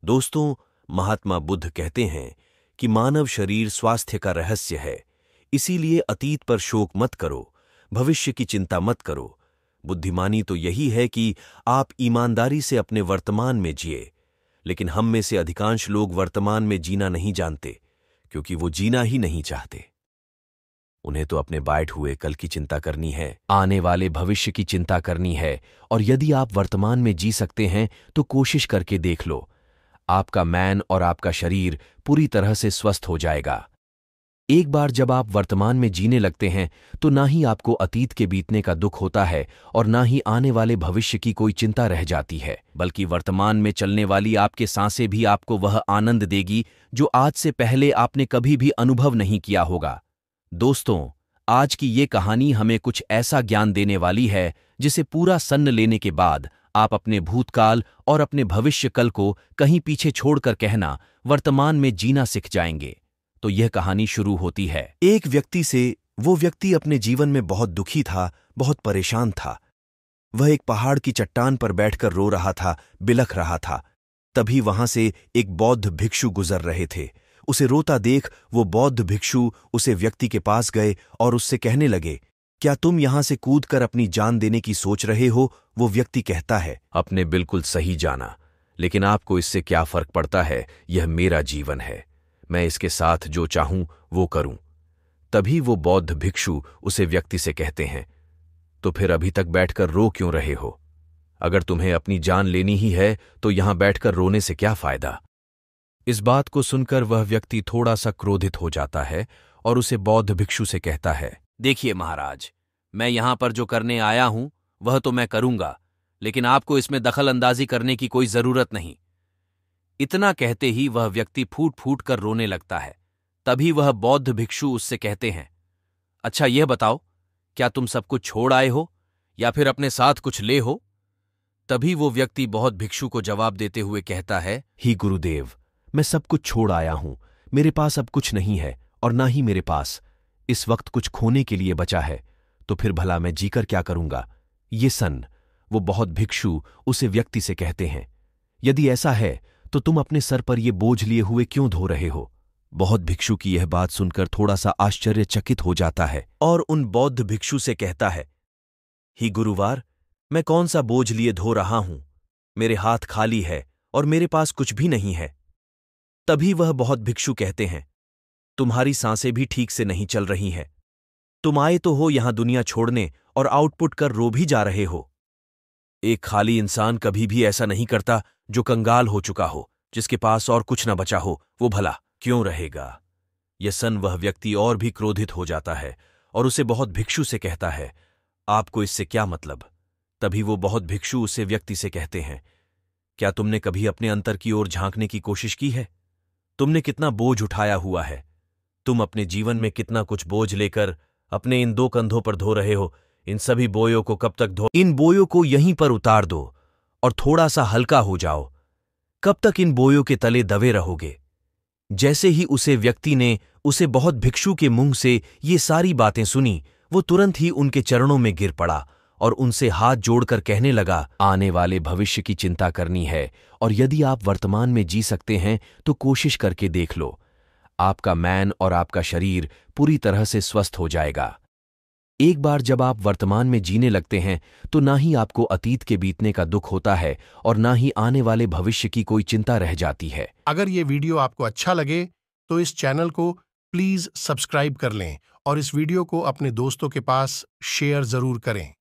दोस्तों, महात्मा बुद्ध कहते हैं कि मानव शरीर स्वास्थ्य का रहस्य है। इसीलिए अतीत पर शोक मत करो, भविष्य की चिंता मत करो। बुद्धिमानी तो यही है कि आप ईमानदारी से अपने वर्तमान में जिए। लेकिन हम में से अधिकांश लोग वर्तमान में जीना नहीं जानते, क्योंकि वो जीना ही नहीं चाहते। उन्हें तो अपने बैठ हुए कल की चिंता करनी है, आने वाले भविष्य की चिंता करनी है। और यदि आप वर्तमान में जी सकते हैं तो कोशिश करके देख लो, आपका मन और आपका शरीर पूरी तरह से स्वस्थ हो जाएगा। एक बार जब आप वर्तमान में जीने लगते हैं तो ना ही आपको अतीत के बीतने का दुख होता है और ना ही आने वाले भविष्य की कोई चिंता रह जाती है, बल्कि वर्तमान में चलने वाली आपके सांसें भी आपको वह आनंद देगी जो आज से पहले आपने कभी भी अनुभव नहीं किया होगा। दोस्तों, आज की ये कहानी हमें कुछ ऐसा ज्ञान देने वाली है जिसे पूरा सन्न लेने के बाद आप अपने भूतकाल और अपने भविष्य कल को कहीं पीछे छोड़कर कहना वर्तमान में जीना सीख जाएंगे। तो यह कहानी शुरू होती है एक व्यक्ति से। वो व्यक्ति अपने जीवन में बहुत दुखी था, बहुत परेशान था। वह एक पहाड़ की चट्टान पर बैठकर रो रहा था, बिलख रहा था। तभी वहां से एक बौद्ध भिक्षु गुजर रहे थे। उसे रोता देख वो बौद्ध भिक्षु उसे व्यक्ति के पास गए और उससे कहने लगे, क्या तुम यहां से कूदकर अपनी जान देने की सोच रहे हो? वो व्यक्ति कहता है, आपने बिल्कुल सही जाना, लेकिन आपको इससे क्या फर्क पड़ता है? यह मेरा जीवन है, मैं इसके साथ जो चाहूं वो करूं। तभी वो बौद्ध भिक्षु उसे व्यक्ति से कहते हैं, तो फिर अभी तक बैठकर रो क्यों रहे हो? अगर तुम्हें अपनी जान लेनी ही है तो यहां बैठकर रोने से क्या फायदा? इस बात को सुनकर वह व्यक्ति थोड़ा सा क्रोधित हो जाता है और उसे बौद्ध भिक्षु से कहता है, देखिए महाराज, मैं यहां पर जो करने आया हूं वह तो मैं करूंगा, लेकिन आपको इसमें दखल अंदाजी करने की कोई जरूरत नहीं। इतना कहते ही वह व्यक्ति फूट फूट कर रोने लगता है। तभी वह बौद्ध भिक्षु उससे कहते हैं, अच्छा यह बताओ, क्या तुम सब कुछ छोड़ आए हो या फिर अपने साथ कुछ ले हो? तभी वो व्यक्ति बौद्ध भिक्षु को जवाब देते हुए कहता है, ही गुरुदेव, मैं सब कुछ छोड़ आया हूं। मेरे पास अब कुछ नहीं है और ना ही मेरे पास इस वक्त कुछ खोने के लिए बचा है। तो फिर भला मैं जीकर क्या करूंगा? ये सन। वो बौद्ध भिक्षु उसे व्यक्ति से कहते हैं, यदि ऐसा है तो तुम अपने सर पर ये बोझ लिए हुए क्यों धो रहे हो? बौद्ध भिक्षु की यह बात सुनकर थोड़ा सा आश्चर्यचकित हो जाता है और उन बौद्ध भिक्षु से कहता है, ही गुरुवार, मैं कौन सा बोझ लिए धो रहा हूं? मेरे हाथ खाली है और मेरे पास कुछ भी नहीं है। तभी वह बौद्ध भिक्षु कहते हैं, तुम्हारी सांसें भी ठीक से नहीं चल रही हैं। तुम आए तो हो यहां दुनिया छोड़ने और आउटपुट कर रो भी जा रहे हो। एक खाली इंसान कभी भी ऐसा नहीं करता जो कंगाल हो चुका हो, जिसके पास और कुछ न बचा हो, वो भला क्यों रहेगा? यह सन वह व्यक्ति और भी क्रोधित हो जाता है और उसे बौद्ध भिक्षु से कहता है, आपको इससे क्या मतलब? तभी वो बौद्ध भिक्षु उसे व्यक्ति से कहते हैं, क्या तुमने कभी अपने अंतर की ओर झांकने की कोशिश की है? तुमने कितना बोझ उठाया हुआ है? तुम अपने जीवन में कितना कुछ बोझ लेकर अपने इन दो कंधों पर धो रहे हो? इन सभी बोयों को कब तक इन बोयों को यहीं पर उतार दो और थोड़ा सा हल्का हो जाओ। कब तक इन बोयों के तले दबे रहोगे? जैसे ही उसे व्यक्ति ने उसे बौद्ध भिक्षु के मुंह से ये सारी बातें सुनी, वो तुरंत ही उनके चरणों में गिर पड़ा और उनसे हाथ जोड़कर कहने लगा, आने वाले भविष्य की चिंता करनी है और यदि आप वर्तमान में जी सकते हैं तो कोशिश करके देख लो, आपका मन और आपका शरीर पूरी तरह से स्वस्थ हो जाएगा। एक बार जब आप वर्तमान में जीने लगते हैं तो ना ही आपको अतीत के बीतने का दुख होता है और ना ही आने वाले भविष्य की कोई चिंता रह जाती है। अगर ये वीडियो आपको अच्छा लगे तो इस चैनल को प्लीज सब्सक्राइब कर लें और इस वीडियो को अपने दोस्तों के पास शेयर जरूर करें।